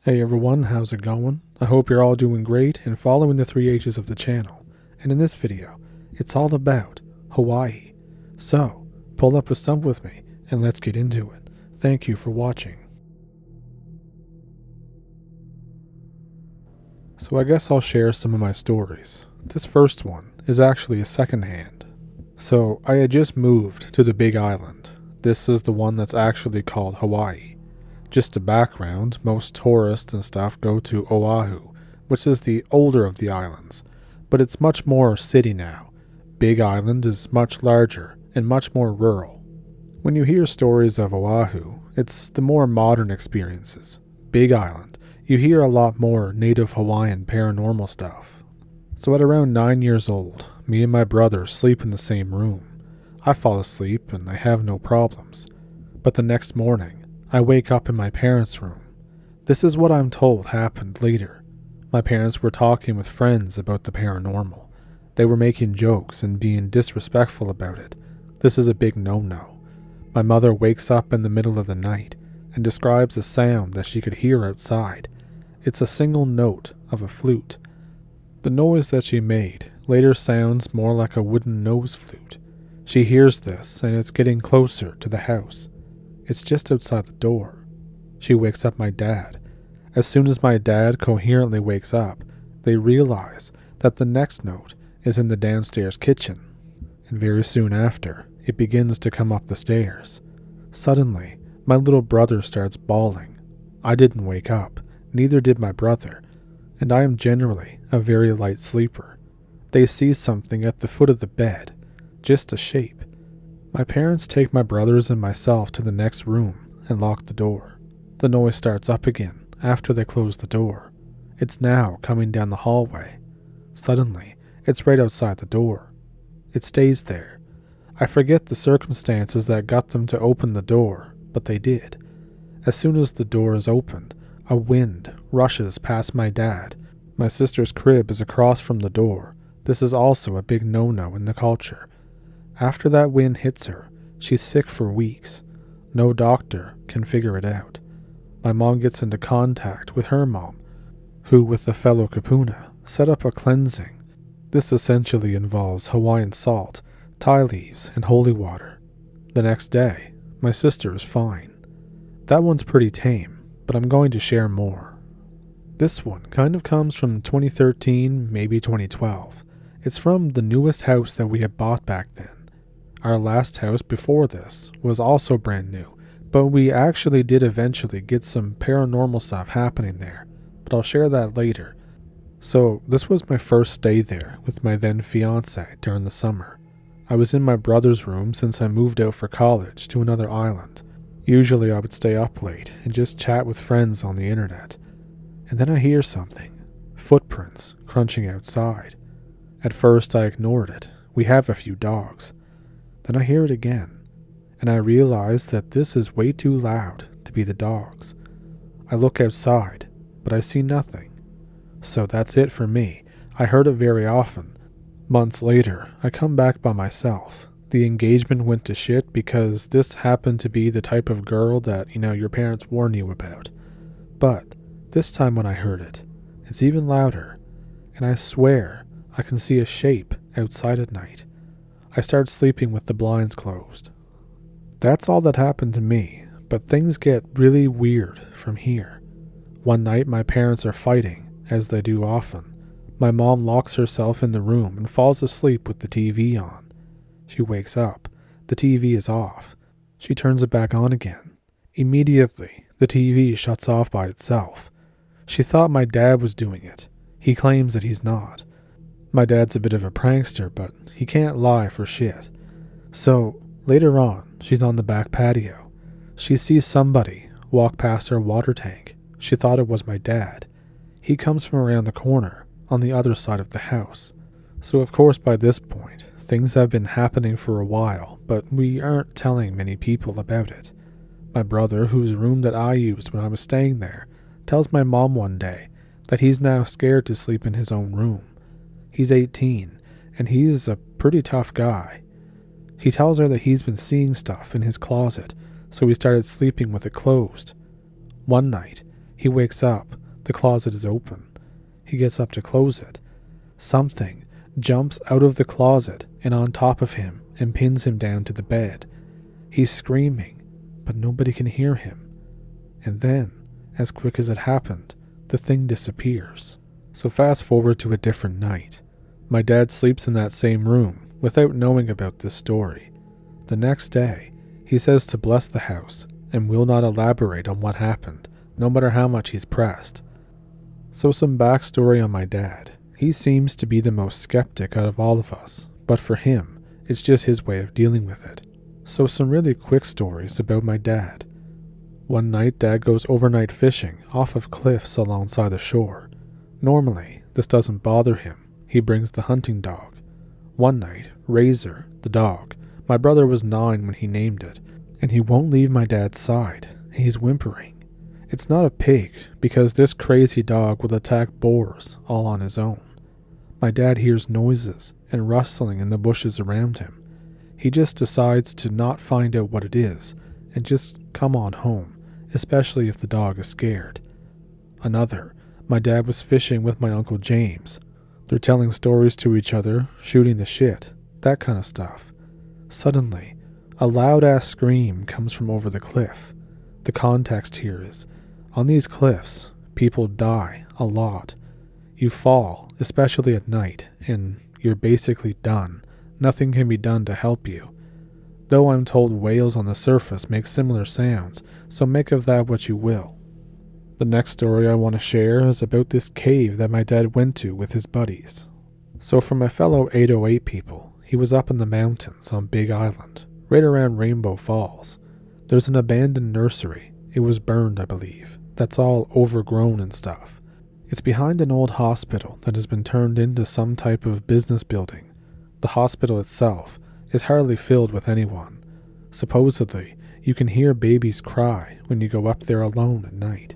Hey everyone, how's it going? I hope you're all doing great and following the 3 H's of the channel. And in this video, it's all about Hawaii. So, pull up a stump with me and let's get into it. Thank you for watching. So I guess I'll share some of my stories. This first one is actually a secondhand. So I had just moved to the Big Island. This is the one that's actually called Hawaii. Just a background, most tourists and stuff go to Oahu, which is the older of the islands, but it's much more city now. Big Island is much larger and much more rural. When you hear stories of Oahu, it's the more modern experiences. Big Island, you hear a lot more native Hawaiian paranormal stuff. So at around 9 years old, me and my brother sleep in the same room. I fall asleep and I have no problems. But the next morning, I wake up in my parents' room. This is what I'm told happened later. My parents were talking with friends about the paranormal. They were making jokes and being disrespectful about it. This is a big no-no. My mother wakes up in the middle of the night and describes a sound that she could hear outside. It's a single note of a flute. The noise that she made later sounds more like a wooden nose flute. She hears this and it's getting closer to the house. It's just outside the door. She wakes up my dad. As soon as my dad coherently wakes up, they realize that the next note is in the downstairs kitchen. And very soon after, it begins to come up the stairs. Suddenly, my little brother starts bawling. I didn't wake up, neither did my brother, and I am generally a very light sleeper. They see something at the foot of the bed, just a shape. My parents take my brothers and myself to the next room and lock the door. The noise starts up again after they close the door. It's now coming down the hallway. Suddenly, it's right outside the door. It stays there. I forget the circumstances that got them to open the door, but they did. As soon as the door is opened, a wind rushes past my dad. My sister's crib is across from the door. This is also a big no-no in the culture. After that wind hits her, she's sick for weeks. No doctor can figure it out. My mom gets into contact with her mom, who with a fellow kapuna set up a cleansing. This essentially involves Hawaiian salt, Thai leaves, and holy water. The next day, my sister is fine. That one's pretty tame, but I'm going to share more. This one kind of comes from 2013, maybe 2012. It's from the newest house that we had bought back then. Our last house before this was also brand new, but we actually did eventually get some paranormal stuff happening there, but I'll share that later. So this was my first stay there with my then fiance during the summer. I was in my brother's room since I moved out for college to another island. Usually I would stay up late and just chat with friends on the internet. And then I hear something, footprints crunching outside. At first I ignored it. We have a few dogs. Then I hear it again, and I realize that this is way too loud to be the dogs. I look outside, but I see nothing. So that's it for me. I heard it very often. Months later, I come back by myself. The engagement went to shit because this happened to be the type of girl that, your parents warn you about. But this time when I heard it, it's even louder, and I swear I can see a shape outside at night. I start sleeping with the blinds closed. That's all that happened to me, but things get really weird from here. One night my parents are fighting, as they do often. My mom locks herself in the room and falls asleep with the TV on. She wakes up. The TV is off. She turns it back on again. Immediately, the TV shuts off by itself. She thought my dad was doing it. He claims that he's not. My dad's a bit of a prankster, but he can't lie for shit. So, later on, she's on the back patio. She sees somebody walk past her water tank. She thought it was my dad. He comes from around the corner, on the other side of the house. So of course by this point, things have been happening for a while, but we aren't telling many people about it. My brother, whose room that I used when I was staying there, tells my mom one day that he's now scared to sleep in his own room. He's 18, and he's a pretty tough guy. He tells her that he's been seeing stuff in his closet, so he started sleeping with it closed. One night, He wakes up. The closet is open. He gets up to close it. Something jumps out of the closet and on top of him and pins him down to the bed. He's screaming, but nobody can hear him. And then, as quick as it happened, the thing disappears. So fast forward to a different night. My dad sleeps in that same room without knowing about this story. The next day, he says to bless the house and will not elaborate on what happened, no matter how much he's pressed. So some backstory on my dad. He seems to be the most skeptic out of all of us, but for him, it's just his way of dealing with it. So some really quick stories about my dad. One night, Dad goes overnight fishing off of cliffs alongside the shore. Normally, this doesn't bother him. He brings the hunting dog. One night, Razor, the dog, my brother was 9 when he named it, and he won't leave my dad's side. He's whimpering. It's not a pig, because this crazy dog will attack boars all on his own. My dad hears noises and rustling in the bushes around him. He just decides to not find out what it is and just come on home, especially if the dog is scared. Another, my dad was fishing with my Uncle James. They're telling stories to each other, shooting the shit, that kind of stuff. Suddenly, a loud-ass scream comes from over the cliff. The context here is, on these cliffs, people die a lot. You fall, especially at night, and you're basically done. Nothing can be done to help you. Though I'm told whales on the surface make similar sounds, so make of that what you will. The next story I want to share is about this cave that my dad went to with his buddies. So for my fellow 808 people, he was up in the mountains on Big Island, right around Rainbow Falls. There's an abandoned nursery. It was burned, I believe. That's all overgrown and stuff. It's behind an old hospital that has been turned into some type of business building. The hospital itself is hardly filled with anyone. Supposedly, you can hear babies cry when you go up there alone at night.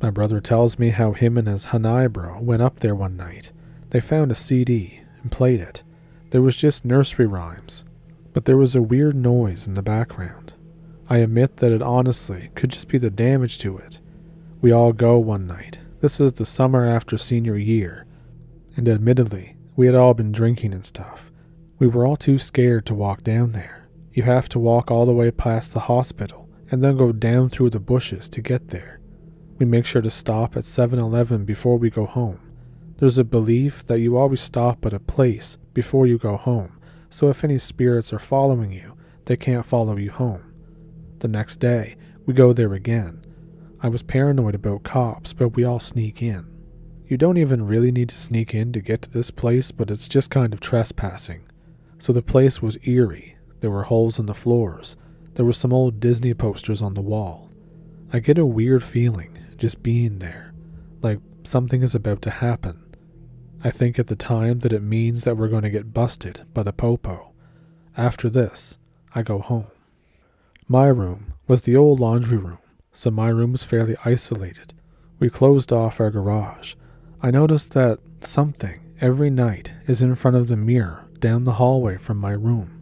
My brother tells me how him and his Hanai bro went up there one night. They found a CD and played it. There was just nursery rhymes, but there was a weird noise in the background. I admit that it honestly could just be the damage to it. We all go one night. This is the summer after senior year, and admittedly, we had all been drinking and stuff. We were all too scared to walk down there. You have to walk all the way past the hospital and then go down through the bushes to get there. We make sure to stop at 7-Eleven before we go home. There's a belief that you always stop at a place before you go home, so if any spirits are following you, they can't follow you home. The next day, we go there again. I was paranoid about cops, but we all sneak in. You don't even really need to sneak in to get to this place, but it's just kind of trespassing. So the place was eerie. There were holes in the floors. There were some old Disney posters on the wall. I get a weird feeling just being there, like something is about to happen. I think at the time that it means that we're going to get busted by the popo. After this, I go home. My room was the old laundry room, so my room was fairly isolated. We closed off our garage. I noticed that something every night is in front of the mirror down the hallway from my room.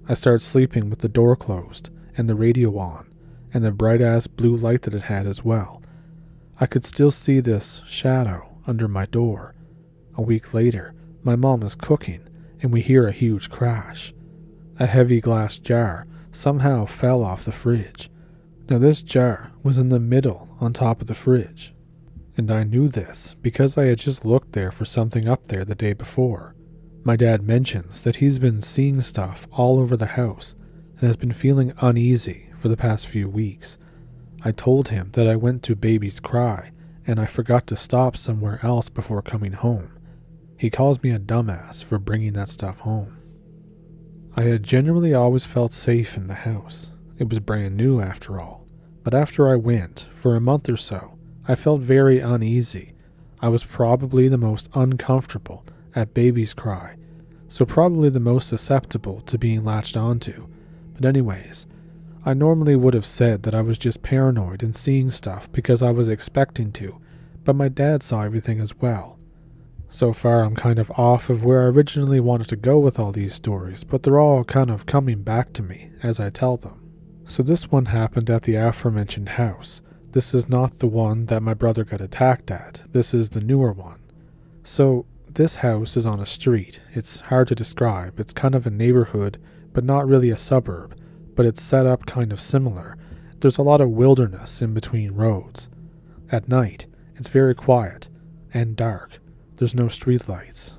I start sleeping with the door closed and the radio on, and the bright-ass blue light that it had as well. I could still see this shadow under my door. A week later, my mom is cooking, and we hear a huge crash. A heavy glass jar somehow fell off the fridge. Now this jar was in the middle on top of the fridge, and I knew this because I had just looked there for something up there the day before. My dad mentions that he's been seeing stuff all over the house and has been feeling uneasy for the past few weeks. I told him that I went to baby's cry and I forgot to stop somewhere else before coming home. He calls me a dumbass for bringing that stuff home. I had generally always felt safe in the house. It was brand new after all. But after I went, for a month or so, I felt very uneasy. I was probably the most uncomfortable at baby's cry, so probably the most susceptible to being latched onto. But anyways, I normally would have said that I was just paranoid and seeing stuff because I was expecting to, but my dad saw everything as well. So far I'm kind of off of where I originally wanted to go with all these stories, but they're all kind of coming back to me as I tell them. So this one happened at the aforementioned house. This is not the one that my brother got attacked at. This is the newer one. So, this house is on a street. It's hard to describe. It's kind of a neighborhood, but not really a suburb. But it's set up kind of similar. There's a lot of wilderness in between roads. At night, it's very quiet and dark. There's no streetlights.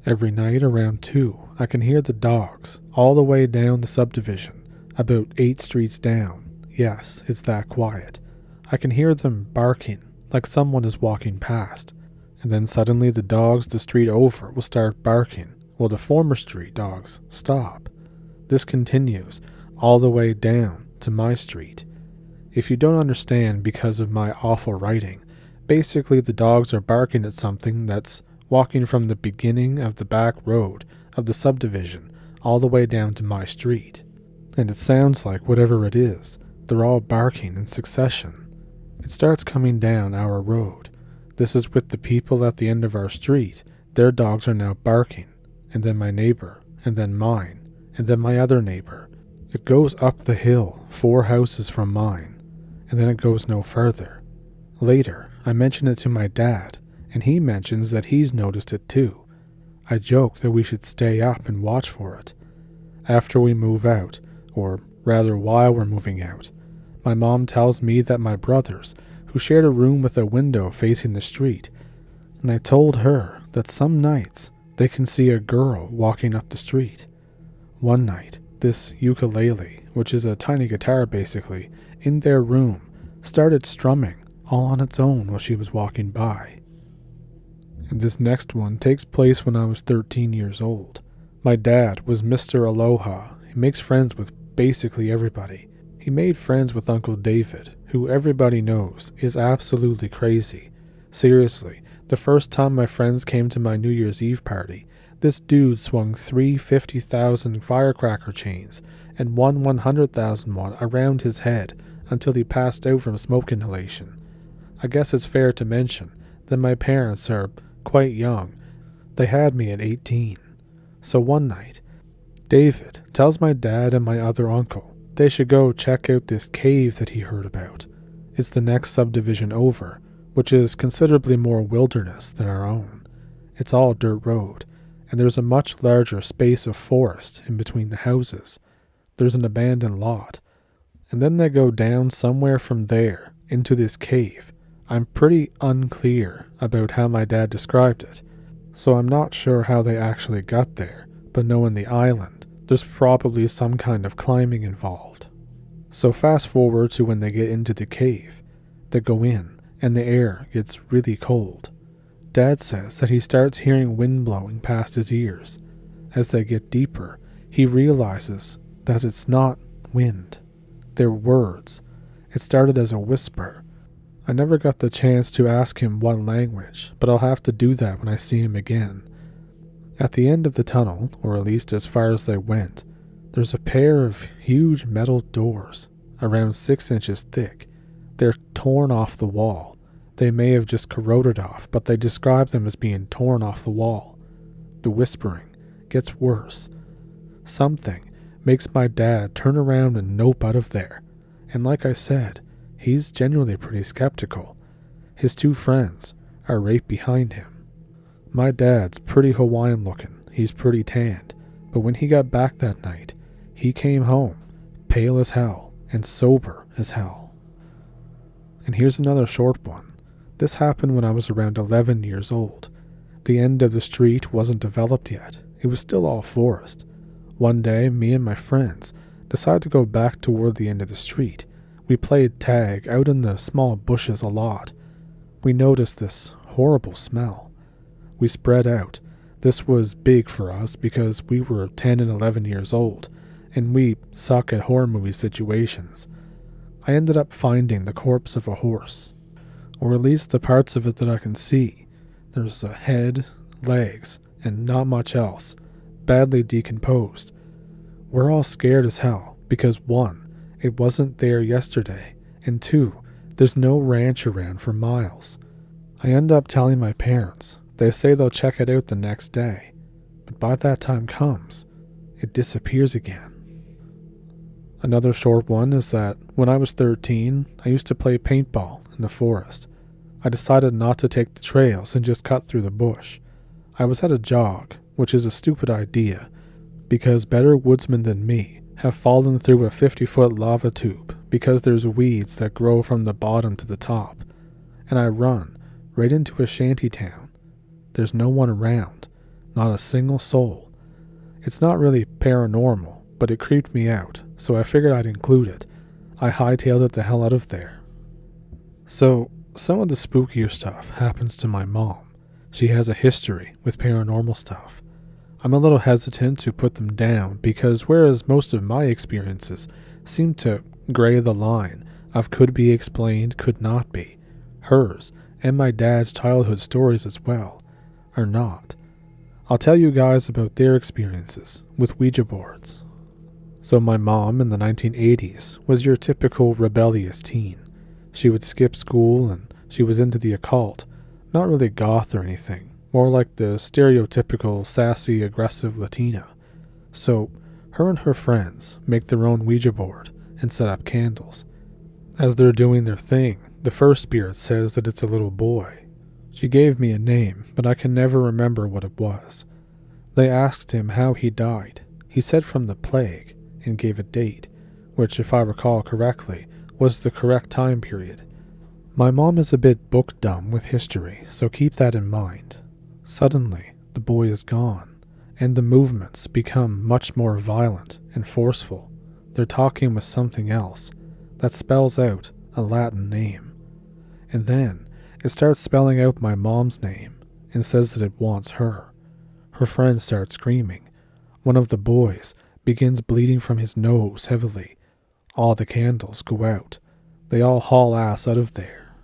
Every night around 2, I can hear the dogs all the way down the subdivision, about 8 streets down. Yes, it's that quiet. I can hear them barking like someone is walking past. And then suddenly the dogs the street over will start barking while the former street dogs stop. This continues all the way down to my street. If you don't understand because of my awful writing, basically the dogs are barking at something that's walking from the beginning of the back road of the subdivision all the way down to my street. And it sounds like whatever it is, they're all barking in succession. It starts coming down our road. This is with the people at the end of our street. Their dogs are now barking, and then my neighbor, and then mine, and then my other neighbor. It goes up the hill 4 houses from mine, and then it goes no further. Later, I mention it to my dad, and he mentions that he's noticed it too. I joke that we should stay up and watch for it. After we move out, or rather while we're moving out, my mom tells me that my brothers, who shared a room with a window facing the street, and I told her that some nights they can see a girl walking up the street. One night, this ukulele, which is a tiny guitar basically, in their room, started strumming all on its own while she was walking by. And this next one takes place when I was 13 years old. My dad was Mr. Aloha. He makes friends with basically everybody. He made friends with Uncle David, who everybody knows is absolutely crazy. Seriously, the first time my friends came to my New Year's Eve party, this dude swung 3 50,000 firecracker chains and one 100,000 one around his head until he passed out from smoke inhalation. I guess it's fair to mention that my parents are quite young. They had me at 18. So one night, David tells my dad and my other uncle they should go check out this cave that he heard about. It's the next subdivision over, which is considerably more wilderness than our own. It's all dirt road, and there's a much larger space of forest in between the houses. There's an abandoned lot, and then they go down somewhere from there into this cave. I'm pretty unclear about how my dad described it, so I'm not sure how they actually got there, but knowing the island, there's probably some kind of climbing involved. So fast forward to when they get into the cave. They go in, and the air gets really cold. Dad says that he starts hearing wind blowing past his ears. As they get deeper, he realizes that it's not wind. They're words. It started as a whisper. I never got the chance to ask him what language, but I'll have to do that when I see him again. At the end of the tunnel, or at least as far as they went, there's a pair of huge metal doors, around 6 inches thick. They're torn off the wall. They may have just corroded off, but they describe them as being torn off the wall. The whispering gets worse. Something makes my dad turn around and nope out of there. And like I said, he's genuinely pretty skeptical. His 2 friends are right behind him. My dad's pretty Hawaiian looking. He's pretty tanned. But when he got back that night, he came home pale as hell and sober as hell. And here's another short one. This happened when I was around 11 years old. The end of the street wasn't developed yet. It was still all forest. One day, me and my friends decided to go back toward the end of the street. We played tag out in the small bushes a lot. We noticed this horrible smell. We spread out. This was big for us because we were 10 and 11 years old, and we suck at horror movie situations. I ended up finding the corpse of a horse, or at least the parts of it that I can see. There's a head, legs, and not much else, badly decomposed. We're all scared as hell because 1, it wasn't there yesterday, and 2, there's no ranch around for miles. I end up telling my parents. They say they'll check it out the next day, but by that time comes, it disappears again. Another short one is that when I was 13, I used to play paintball in the forest. I decided not to take the trails and just cut through the bush. I was at a jog, which is a stupid idea, because better woodsmen than me have fallen through a 50-foot lava tube because there's weeds that grow from the bottom to the top, and I run right into a shanty town. There's no one around, not a single soul. It's not really paranormal, but it creeped me out, so I figured I'd include it. I hightailed it the hell out of there. So, some of the spookier stuff happens to my mom. She has a history with paranormal stuff. I'm a little hesitant to put them down because whereas most of my experiences seem to gray the line of could be explained, could not be, hers and my dad's childhood stories as well are not. I'll tell you guys about their experiences with Ouija boards. So my mom in the 1980s was your typical rebellious teen. She would skip school and she was into the occult, not really goth or anything, more like the stereotypical sassy, aggressive Latina. So her and her friends make their own Ouija board and set up candles. As they're doing their thing, the first spirit says that it's a little boy. She gave me a name, but I can never remember what it was. They asked him how he died. He said from the plague, and gave a date, which, if I recall correctly, was the correct time period. My mom is a bit book dumb with history, so keep that in mind. Suddenly, the boy is gone, and the movements become much more violent and forceful. They're talking with something else that spells out a Latin name. And then it starts spelling out my mom's name and says that it wants her. Her friends start screaming. One of the boys begins bleeding from his nose heavily. All the candles go out. They all haul ass out of there.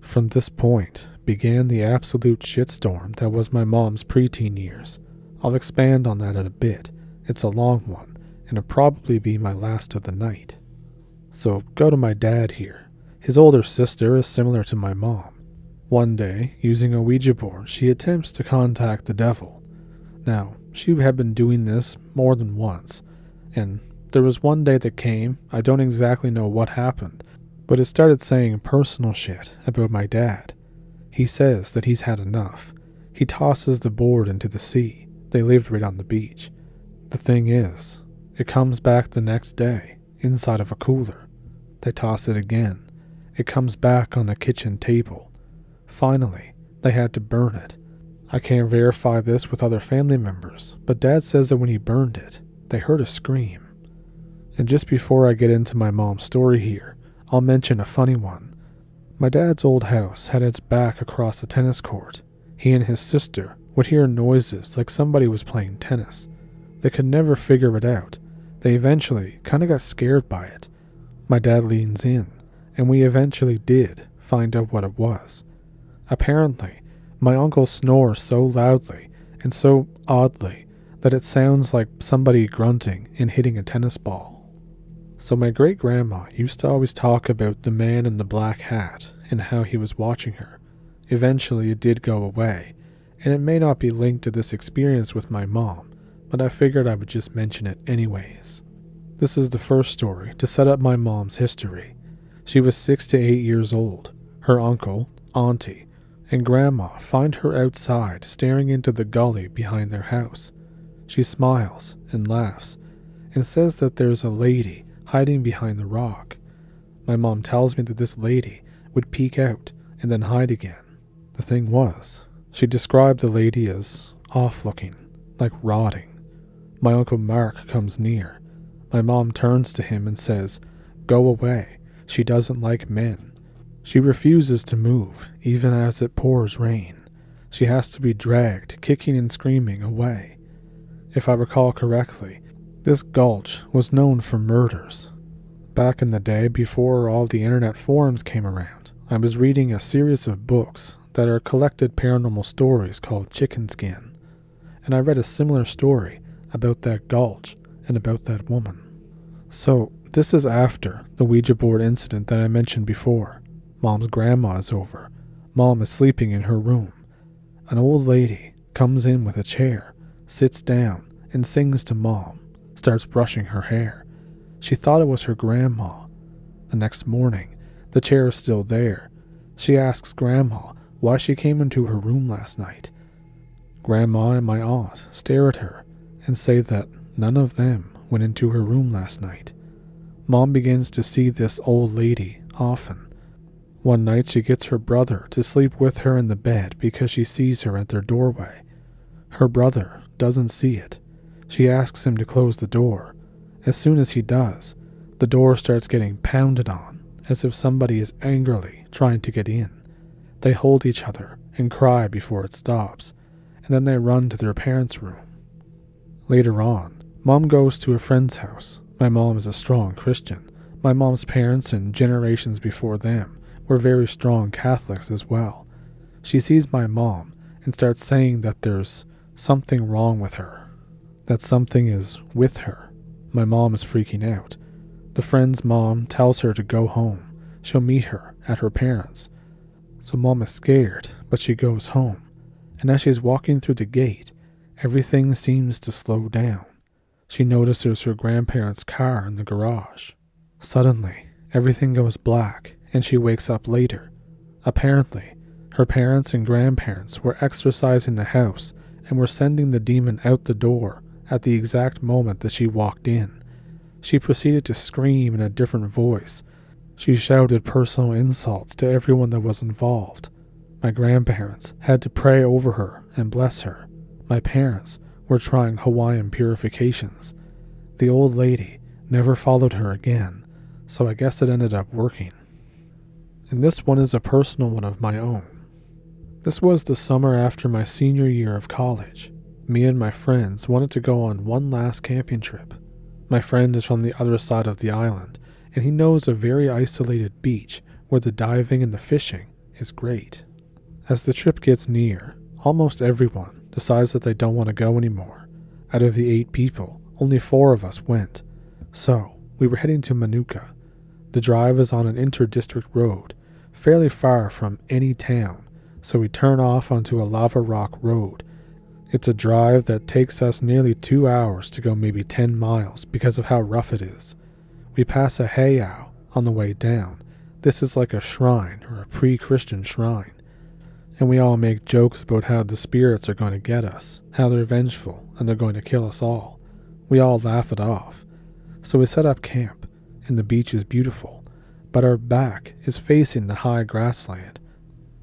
From this point began the absolute shitstorm that was my mom's preteen years. I'll expand on that in a bit. It's a long one, and it'll probably be my last of the night. So go to my dad here. His older sister is similar to my mom. One day, using a Ouija board, she attempts to contact the devil. Now, she had been doing this more than once, and there was one day that came, I don't exactly know what happened, but it started saying personal shit about my dad. He says that he's had enough. He tosses the board into the sea. They lived right on the beach. The thing is, it comes back the next day, inside of a cooler. They toss it again. It comes back on the kitchen table. Finally, they had to burn it. I can't verify this with other family members, but Dad says that when he burned it, they heard a scream. And just before I get into my mom's story here, I'll mention a funny one. My dad's old house had its back across a tennis court. He and his sister would hear noises like somebody was playing tennis. They could never figure it out. They eventually kind of got scared by it. My dad leans in, and we eventually did find out what it was. Apparently, my uncle snores so loudly and so oddly that it sounds like somebody grunting and hitting a tennis ball. So my great-grandma used to always talk about the man in the black hat and how he was watching her. Eventually it did go away, and it may not be linked to this experience with my mom, but I figured I would just mention it anyways. This is the first story to set up my mom's history. She was 6 to 8 years old. Her uncle, auntie, and grandma find her outside staring into the gully behind their house. She smiles and laughs and says that there's a lady hiding behind the rock. My mom tells me that this lady would peek out and then hide again. The thing was, she described the lady as off-looking, like rotting. My Uncle Mark comes near. My mom turns to him and says, "Go away, she doesn't like men." She refuses to move, even as it pours rain. She has to be dragged, kicking and screaming, away. If I recall correctly, this gulch was known for murders. Back in the day, before all the internet forums came around, I was reading a series of books that are collected paranormal stories called Chicken Skin, and I read a similar story about that gulch and about that woman. So, this is after the Ouija board incident that I mentioned before. Mom's grandma is over. Mom is sleeping in her room. An old lady comes in with a chair, sits down, and sings to Mom, starts brushing her hair. She thought it was her grandma. The next morning, the chair is still there. She asks Grandma why she came into her room last night. Grandma and my aunt stare at her and say that none of them went into her room last night. Mom begins to see this old lady often. One night she gets her brother to sleep with her in the bed because she sees her at their doorway. Her brother doesn't see it. She asks him to close the door. As soon as he does, the door starts getting pounded on, as if somebody is angrily trying to get in. They hold each other and cry before it stops, and then they run to their parents' room. Later on, Mom goes to a friend's house. My mom is a strong Christian. My mom's parents and generations before them were very strong Catholics as well. She sees my mom and starts saying that there's something wrong with her, that something is with her. My mom is freaking out. The friend's mom tells her to go home. She'll meet her at her parents'. So Mom is scared, but she goes home. And as she's walking through the gate, everything seems to slow down. She notices her grandparents' car in the garage. Suddenly, everything goes black, and she wakes up later. Apparently, her parents and grandparents were exorcising the house and were sending the demon out the door at the exact moment that she walked in. She proceeded to scream in a different voice. She shouted personal insults to everyone that was involved. My grandparents had to pray over her and bless her. My parents were trying Hawaiian purifications. The old lady never followed her again, so I guess it ended up working. And this one is a personal one of my own. This was the summer after my senior year of college. Me and my friends wanted to go on one last camping trip. My friend is from the other side of the island, and he knows a very isolated beach where the diving and the fishing is great. As the trip gets near, almost everyone decides that they don't want to go anymore. Out of the 8 people, only 4 of us went. So, we were heading to Manuka. The drive is on an inter-district road, fairly far from any town, so we turn off onto a lava rock road. It's a drive that takes us nearly 2 hours to go maybe 10 miles because of how rough it is. We pass a heiau on the way down. This is like a shrine or a pre-Christian shrine. And we all make jokes about how the spirits are going to get us, how they're vengeful and they're going to kill us all. We all laugh it off. So we set up camp, and the beach is beautiful, but our back is facing the high grassland.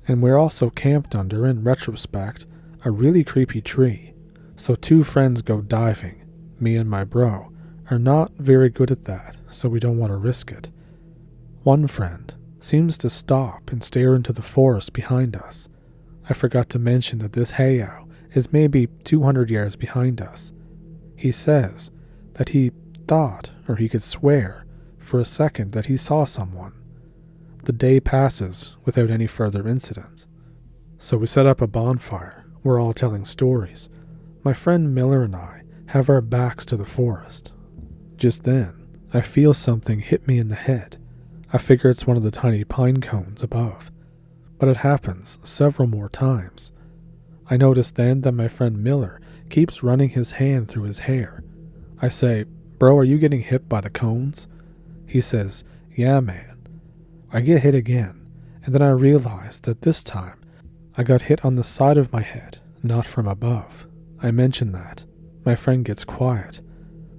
And we're also camped under, in retrospect, a really creepy tree. So 2 friends go diving. Me and my bro are not very good at that, so we don't want to risk it. One friend seems to stop and stare into the forest behind us. I forgot to mention that this heiau is maybe 200 yards behind us. He says that he thought, or he could swear, for a second that he saw someone. The day passes without any further incident. So we set up a bonfire. We're all telling stories. My friend Miller and I have our backs to the forest. Just then, I feel something hit me in the head. I figure it's one of the tiny pine cones above. But it happens several more times. I notice then that my friend Miller keeps running his hand through his hair. I say, "Bro, are you getting hit by the cones?" He says, "Yeah, man." I get hit again, and then I realize that this time I got hit on the side of my head, not from above. I mention that. My friend gets quiet.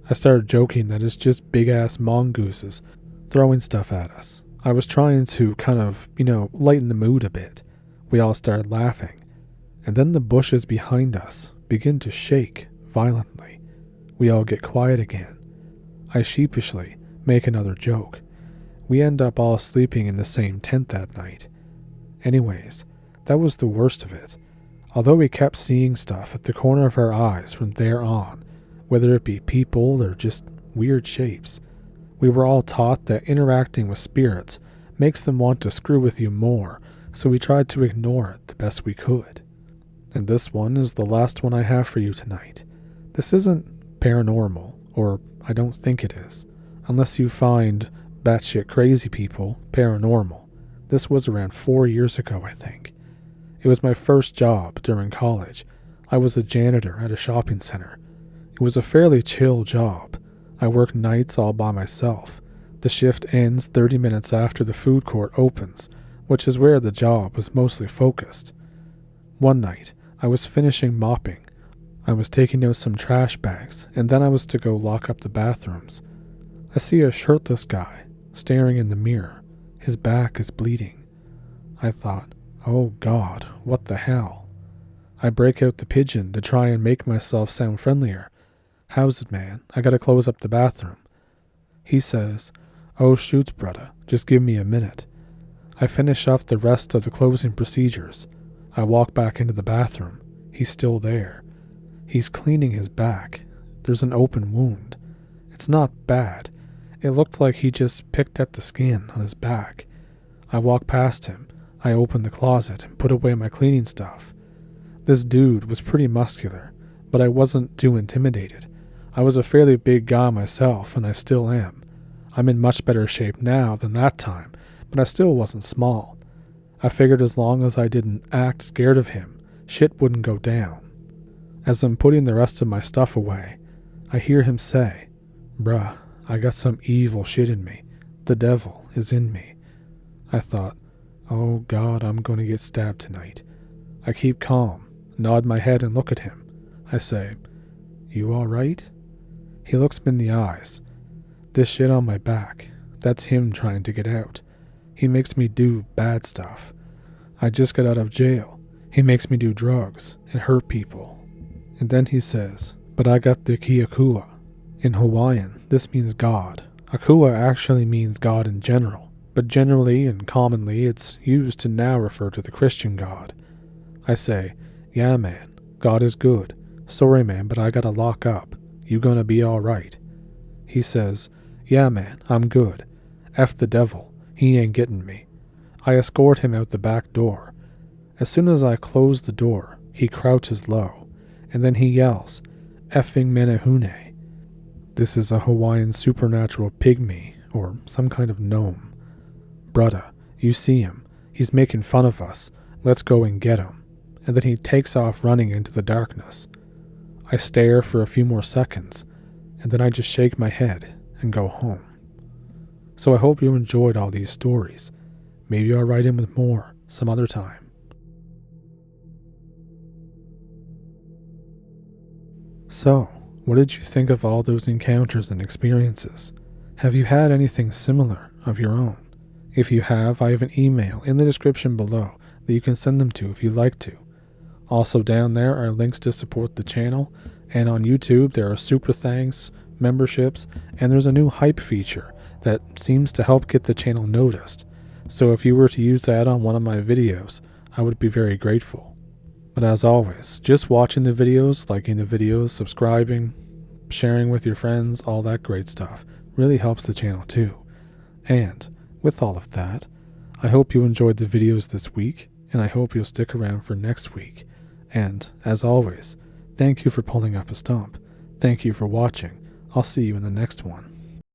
I started joking that it's just big-ass mongooses throwing stuff at us. I was trying to kind of, lighten the mood a bit. We all started laughing. And then the bushes behind us begin to shake violently. We all get quiet again. I sheepishly make another joke. We end up all sleeping in the same tent that night. Anyways, that was the worst of it. Although we kept seeing stuff at the corner of our eyes from there on, whether it be people or just weird shapes, we were all taught that interacting with spirits makes them want to screw with you more, so we tried to ignore it the best we could. And this one is the last one I have for you tonight. This isn't paranormal, or I don't think it is, unless you find batshit crazy people paranormal. This was around 4 years ago, I think. It was my first job during college. I was a janitor at a shopping center. It was a fairly chill job. I work nights all by myself. The shift ends 30 minutes after the food court opens, which is where the job was mostly focused. One night, I was finishing mopping. I was taking out some trash bags, and then I was to go lock up the bathrooms. I see a shirtless guy staring in the mirror. His back is bleeding. I thought, oh God, what the hell? I break out the pigeon to try and make myself sound friendlier. How's it, man? I gotta close up the bathroom. He says, oh shoot, brother, just give me a minute. I finish up the rest of the closing procedures. I walk back into the bathroom. He's still there. He's cleaning his back. There's an open wound. It's not bad. It looked like he just picked at the skin on his back. I walk past him. I open the closet and put away my cleaning stuff. This dude was pretty muscular, but I wasn't too intimidated. I was a fairly big guy myself, and I still am. I'm in much better shape now than that time, but I still wasn't small. I figured as long as I didn't act scared of him, shit wouldn't go down. As I'm putting the rest of my stuff away, I hear him say, bruh, I got some evil shit in me. The devil is in me. I thought, oh God, I'm going to get stabbed tonight. I keep calm, nod my head and look at him. I say, you alright? He looks me in the eyes. This shit on my back, that's him trying to get out. He makes me do bad stuff. I just got out of jail. He makes me do drugs and hurt people. And then he says, but I got the Kiakua. In Hawaiian, this means God. Akua actually means God in general, but generally and commonly it's used to now refer to the Christian God. I say, yeah man, God is good. Sorry man, but I gotta lock up. You gonna be alright? He says, yeah man, I'm good. F the devil, he ain't getting me. I escort him out the back door. As soon as I close the door, he crouches low, and then he yells, effing menehune. This is a Hawaiian supernatural pygmy, or some kind of gnome. Brudda, you see him. He's making fun of us. Let's go and get him. And then he takes off running into the darkness. I stare for a few more seconds, and then I just shake my head and go home. So I hope you enjoyed all these stories. Maybe I'll write in with more some other time. So, what did you think of all those encounters and experiences? Have you had anything similar of your own? If you have, I have an email in the description below that you can send them to if you'd like to. Also down there are links to support the channel, and on YouTube there are super thanks, memberships, and there's a new hype feature that seems to help get the channel noticed. So if you were to use that on one of my videos, I would be very grateful. But as always, just watching the videos, liking the videos, subscribing, sharing with your friends, all that great stuff really helps the channel too. And with all of that, I hope you enjoyed the videos this week, and I hope you'll stick around for next week. And as always, thank you for pulling up a stump. Thank you for watching. I'll see you in the next one.